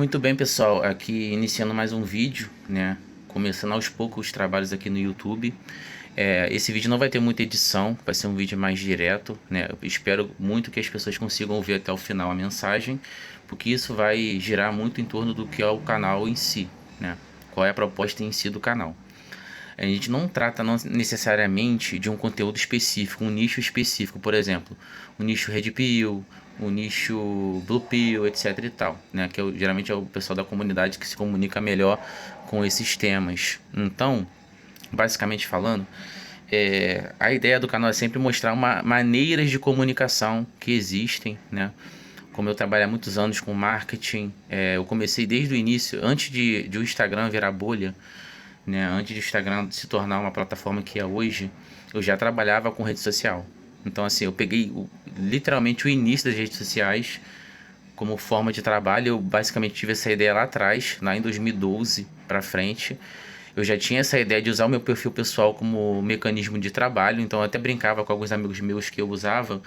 Muito bem, pessoal, aqui iniciando mais um vídeo, né? Começando aos poucos os trabalhos aqui no YouTube. Esse vídeo não vai ter muita edição, vai ser um vídeo mais direto, né? Eu espero muito que as pessoas consigam ver até o final a mensagem, porque isso vai girar muito em torno do que é o canal em si, né? Qual é a proposta em si do canal. A gente não trata necessariamente de um conteúdo específico, um nicho específico, por exemplo, o nicho Red Pill, o nicho Blue Pill, etc e tal, né? Que geralmente é o pessoal da comunidade que se comunica melhor com esses temas. Então, basicamente falando, a ideia do canal é sempre mostrar maneiras de comunicação que existem, né? Como eu trabalho há muitos anos com marketing, eu comecei desde o início, antes de o Instagram virar bolha, né? Antes do Instagram se tornar uma plataforma que é hoje, eu já trabalhava com rede social. Então, assim, eu peguei literalmente o início das redes sociais como forma de trabalho. Eu basicamente tive essa ideia lá atrás, lá em 2012 para frente. Eu já tinha essa ideia de usar o meu perfil pessoal como mecanismo de trabalho, então eu até brincava com alguns amigos meus que eu usava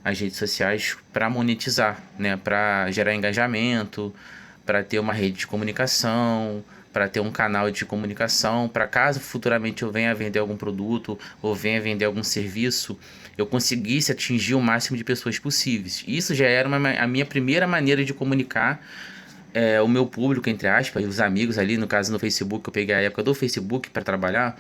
as redes sociais para monetizar, né, para gerar engajamento, para ter uma rede de comunicação, para ter um canal de comunicação, para caso futuramente eu venha a vender algum produto ou venha a vender algum serviço, eu conseguisse atingir o máximo de pessoas possíveis. Isso já era a minha primeira maneira de comunicar o meu público, entre aspas, os amigos ali, no caso no Facebook, eu peguei a época do Facebook para trabalhar.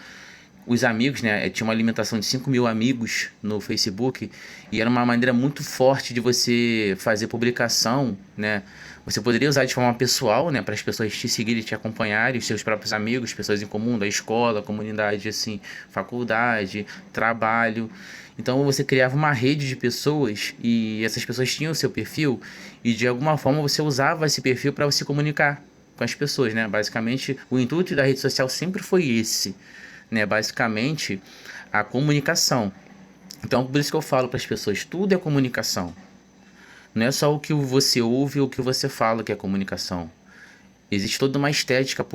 Os amigos, né? Tinha uma alimentação de 5.000 amigos no Facebook e era uma maneira muito forte de você fazer publicação, né? Você poderia usar de forma pessoal, né? Para as pessoas te seguirem, te acompanharem, os seus próprios amigos, pessoas em comum, da escola, comunidade, assim, faculdade, trabalho. Então você criava uma rede de pessoas e essas pessoas tinham o seu perfil e de alguma forma você usava esse perfil para se comunicar com as pessoas, né? Basicamente, o intuito da rede social sempre foi esse, né? Basicamente, a comunicação. Então, por isso que eu falo para as pessoas, tudo é comunicação. Não é só o que você ouve ou o que você fala que é comunicação. Existe toda uma estética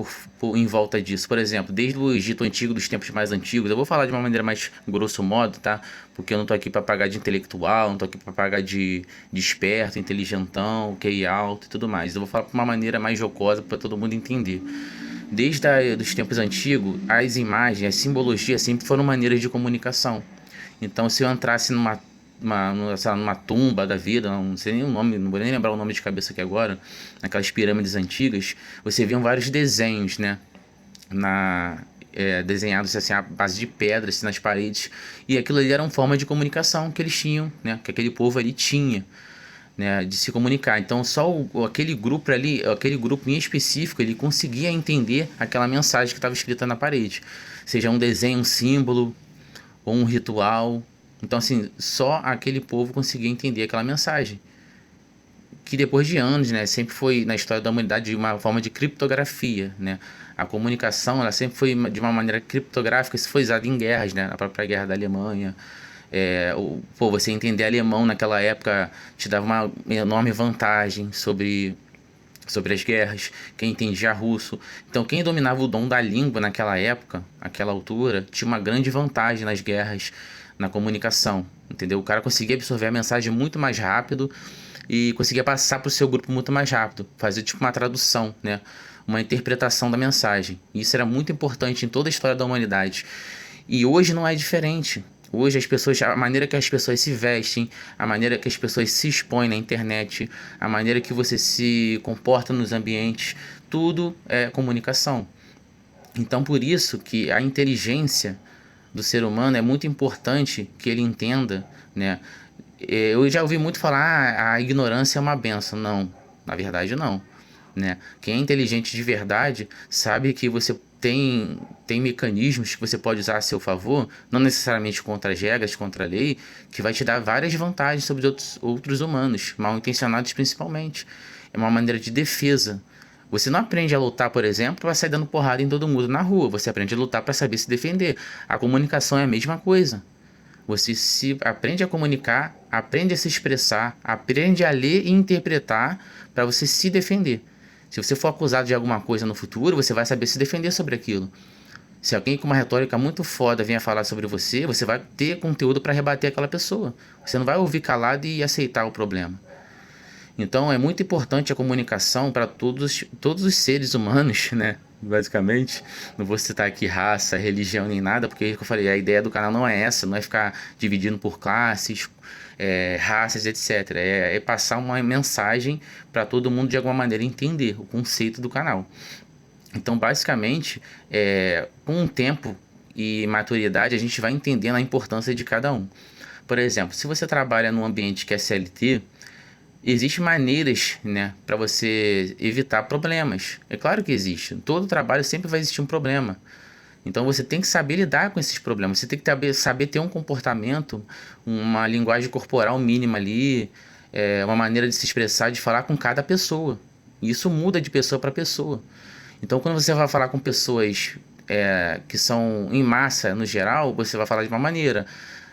em volta disso. Por exemplo, desde o Egito Antigo, dos tempos mais antigos, eu vou falar de uma maneira mais grosso modo, tá? Porque eu não tô aqui para pagar de intelectual, não tô aqui para pagar de esperto, inteligentão, QI alto e tudo mais. Eu vou falar de uma maneira mais jocosa para todo mundo entender. Desde os tempos antigos, as imagens, as simbologias sempre foram maneiras de comunicação. Então, se eu entrasse sei lá, numa tumba da vida, não sei nem o nome, não vou nem lembrar o nome de cabeça aqui agora, naquelas pirâmides antigas, você via vários desenhos, né? Desenhados assim, à base de pedras assim, nas paredes. E aquilo ali era uma forma de comunicação que eles tinham, né? Que aquele povo ali tinha, né, de se comunicar. Então só aquele grupo ali, aquele grupo em específico, ele conseguia entender aquela mensagem que estava escrita na parede, seja um desenho, um símbolo ou um ritual. Então assim, só aquele povo conseguia entender aquela mensagem, que depois de anos, né, sempre foi na história da humanidade uma forma de criptografia, né? A comunicação, ela sempre foi de uma maneira criptográfica. Isso foi usado em guerras, né? Na própria guerra da Alemanha. Você entender alemão naquela época te dava uma enorme vantagem sobre as guerras. Quem entendia russo. Então, quem dominava o dom da língua naquela época, naquela altura, tinha uma grande vantagem nas guerras, na comunicação, entendeu? O cara conseguia absorver a mensagem muito mais rápido e conseguia passar para o seu grupo muito mais rápido, fazer tipo uma tradução, né? Uma interpretação da mensagem. Isso era muito importante em toda a história da humanidade. E hoje não é diferente. Hoje as pessoas, a maneira que as pessoas se vestem, a maneira que as pessoas se expõem na internet, a maneira que você se comporta nos ambientes, tudo é comunicação. Então por isso que a inteligência do ser humano é muito importante que ele entenda, né? Eu já ouvi muito falar, a ignorância é uma benção. Não, na verdade não, né? Quem é inteligente de verdade sabe que você tem mecanismos que você pode usar a seu favor, não necessariamente contra as regras, contra a lei, que vai te dar várias vantagens sobre outros humanos, mal intencionados principalmente. É uma maneira de defesa. Você não aprende a lutar, por exemplo, para sair dando porrada em todo mundo na rua. Você aprende a lutar para saber se defender. A comunicação é a mesma coisa. Você se aprende a comunicar, aprende a se expressar, aprende a ler e interpretar para você se defender. Se você for acusado de alguma coisa no futuro, você vai saber se defender sobre aquilo. Se alguém com uma retórica muito foda vier falar sobre você, você vai ter conteúdo para rebater aquela pessoa. Você não vai ouvir calado e aceitar o problema. Então é muito importante a comunicação para todos os seres humanos, né? Basicamente, não vou citar aqui raça, religião nem nada, porque como eu falei, a ideia do canal não é essa, não é ficar dividindo por classes, raças, etc. É passar uma mensagem para todo mundo de alguma maneira entender o conceito do canal. Então, basicamente, com o tempo e maturidade, a gente vai entendendo a importância de cada um. Por exemplo, se você trabalha num ambiente que é CLT, existem maneiras, né, para você evitar problemas. É claro que existe. Todo trabalho sempre vai existir um problema. Então você tem que saber lidar com esses problemas. Você tem que saber ter um comportamento, uma linguagem corporal mínima ali, uma maneira de se expressar, de falar com cada pessoa. E isso muda de pessoa para pessoa. Então quando você vai falar com pessoas que são em massa no geral, você vai falar de uma maneira.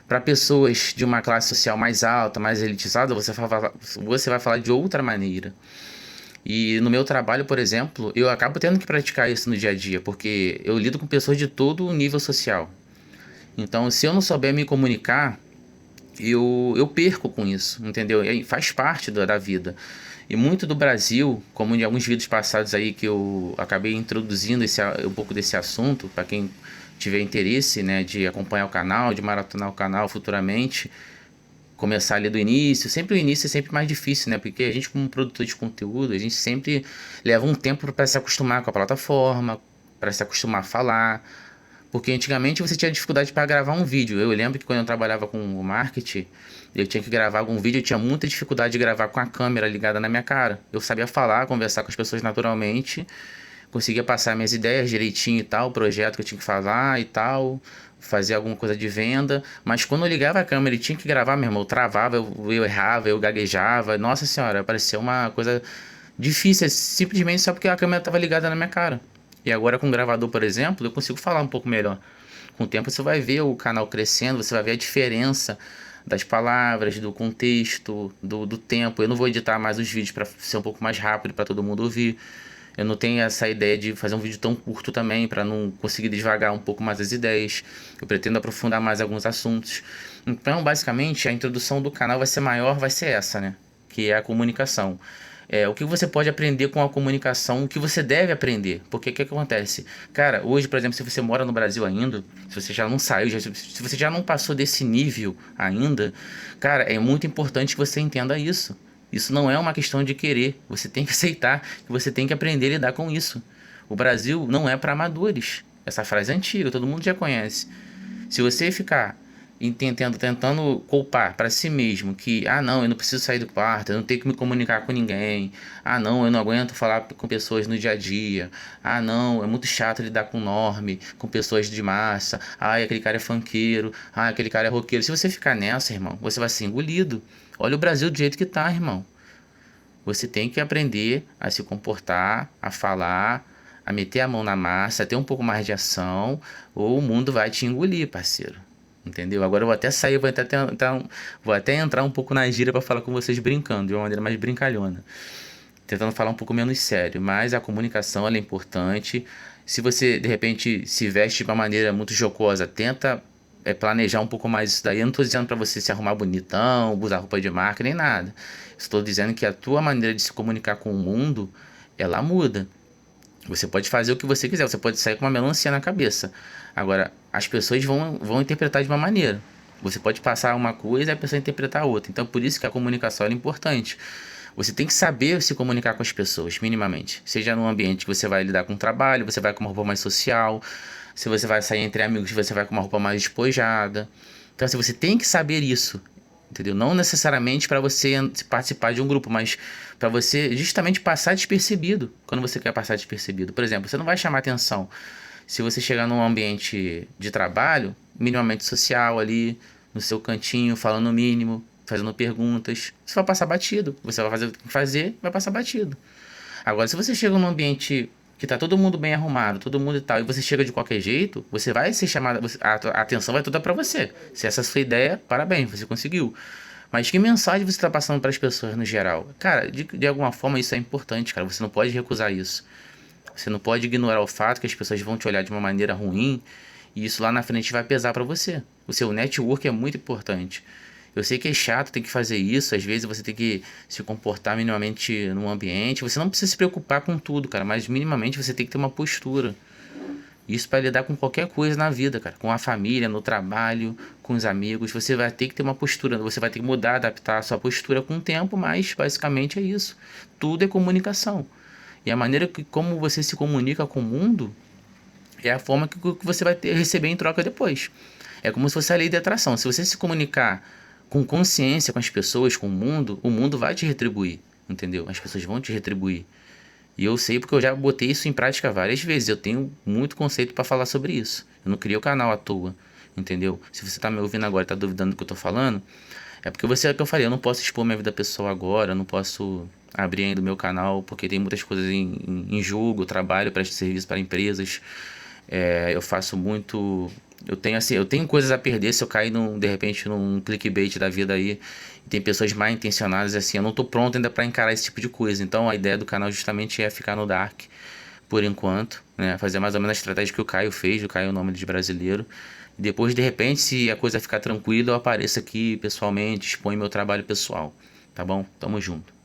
Para pessoas de uma classe social mais alta, mais elitizada, você vai falar de outra maneira. E no meu trabalho, por exemplo, eu acabo tendo que praticar isso no dia a dia, porque eu lido com pessoas de todo o nível social. Então, se eu não souber me comunicar, eu perco com isso, entendeu? E aí faz parte da vida. E muito do Brasil, como em alguns vídeos passados aí que eu acabei introduzindo um pouco desse assunto, para quem tiver interesse, né, de acompanhar o canal, de maratonar o canal futuramente, começar ali do início. Sempre o início é sempre mais difícil, né? Porque a gente, como produtor de conteúdo, a gente sempre leva um tempo para se acostumar com a plataforma, para se acostumar a falar. Porque antigamente você tinha dificuldade para gravar um vídeo. Eu lembro que quando eu trabalhava com o marketing, eu tinha que gravar algum vídeo, eu tinha muita dificuldade de gravar com a câmera ligada na minha cara. Eu sabia falar, conversar com as pessoas naturalmente, conseguia passar minhas ideias direitinho e tal, o projeto que eu tinha que falar e tal, fazer alguma coisa de venda, mas quando eu ligava a câmera e tinha que gravar, meu irmão, eu travava, eu errava, eu gaguejava, nossa senhora, parecia uma coisa difícil, simplesmente só porque a câmera estava ligada na minha cara. E agora com o gravador, por exemplo, eu consigo falar um pouco melhor. Com o tempo você vai ver o canal crescendo, você vai ver a diferença das palavras, do contexto, do tempo. Eu não vou editar mais os vídeos para ser um pouco mais rápido para todo mundo ouvir. Eu não tenho essa ideia de fazer um vídeo tão curto também, para não conseguir devagar um pouco mais as ideias. Eu pretendo aprofundar mais alguns assuntos. Então, basicamente, a introdução do canal vai ser maior, vai ser essa, né? Que é a comunicação. O que você pode aprender com a comunicação, o que você deve aprender. Porque o que acontece? Cara, hoje, por exemplo, se você mora no Brasil ainda, se você já não saiu, se você já não passou desse nível ainda, cara, é muito importante que você entenda isso. Isso não é uma questão de querer. Você tem que aceitar que você tem que aprender a lidar com isso. O Brasil não é para amadores. Essa frase é antiga, todo mundo já conhece. Se você ficar tentando culpar para si mesmo que, não, eu não preciso sair do quarto, eu não tenho que me comunicar com ninguém, não, eu não aguento falar com pessoas no dia a dia, não, é muito chato lidar com norme, com pessoas de massa, aquele cara é funkeiro, aquele cara é roqueiro. Se você ficar nessa, irmão, você vai ser engolido. Olha o Brasil do jeito que tá, irmão. Você tem que aprender a se comportar, a falar, a meter a mão na massa, a ter um pouco mais de ação, ou o mundo vai te engolir, parceiro. Entendeu? Agora eu vou até sair, vou até entrar um pouco na gíria para falar com vocês brincando, de uma maneira mais brincalhona. Tentando falar um pouco menos sério, mas a comunicação ela é importante. Se você de repente se veste de uma maneira muito jocosa, tenta planejar um pouco mais isso daí. Eu não estou dizendo para você se arrumar bonitão, usar roupa de marca, nem nada. Estou dizendo que a tua maneira de se comunicar com o mundo, ela muda. Você pode fazer o que você quiser, você pode sair com uma melancia na cabeça. Agora, as pessoas vão interpretar de uma maneira. Você pode passar uma coisa e a pessoa interpretar outra. Então, por isso que a comunicação é importante. Você tem que saber se comunicar com as pessoas, minimamente. Seja num ambiente que você vai lidar com trabalho, você vai com uma roupa mais social. Se você vai sair entre amigos, você vai com uma roupa mais despojada. Então, assim, você tem que saber isso, entendeu? Não necessariamente para você participar de um grupo, mas para você justamente passar despercebido, quando você quer passar despercebido. Por exemplo, você não vai chamar atenção se você chegar num ambiente de trabalho, minimamente social ali, no seu cantinho, falando o mínimo, fazendo perguntas. Você vai passar batido. Você vai fazer o que tem que fazer, vai passar batido. Agora, se você chega num ambiente que tá todo mundo bem arrumado, todo mundo e tal, e você chega de qualquer jeito, você vai ser chamado, a atenção vai toda para você. Se essa é a sua ideia, parabéns, você conseguiu. Mas que mensagem você está passando para as pessoas no geral? Cara, de alguma forma isso é importante, cara. Você não pode recusar isso. Você não pode ignorar o fato que as pessoas vão te olhar de uma maneira ruim e isso lá na frente vai pesar para você. O seu network é muito importante. Eu sei que é chato, tem que fazer isso, às vezes você tem que se comportar minimamente no ambiente. Você não precisa se preocupar com tudo, cara, mas minimamente você tem que ter uma postura. Isso para lidar com qualquer coisa na vida, cara. Com a família, no trabalho, com os amigos. Você vai ter que ter uma postura. Você vai ter que mudar, adaptar a sua postura com o tempo, mas basicamente é isso. Tudo é comunicação. E a maneira que como você se comunica com o mundo é a forma que você vai receber em troca depois. É como se fosse a lei de atração. Se você se comunicar com consciência com as pessoas, com o mundo vai te retribuir. Entendeu? As pessoas vão te retribuir. E eu sei porque eu já botei isso em prática várias vezes. Eu tenho muito conceito para falar sobre isso. Eu não criei o canal à toa, entendeu? Se você tá me ouvindo agora e tá duvidando do que eu tô falando, é porque você é o que eu falei. Eu não posso expor minha vida pessoal agora, eu não posso abrir ainda o meu canal, porque tem muitas coisas em jogo. Eu trabalho, presto serviço para empresas. Eu faço muito. Eu tenho coisas a perder se eu cair de repente num clickbait da vida aí. E tem pessoas mal intencionadas assim. Eu não tô pronto ainda para encarar esse tipo de coisa. Então a ideia do canal justamente é ficar no dark por enquanto, né? Fazer mais ou menos a estratégia que o Caio fez, o Caio é o nome de brasileiro. E depois, de repente, se a coisa ficar tranquila, eu apareço aqui pessoalmente, exponho meu trabalho pessoal. Tá bom? Tamo junto.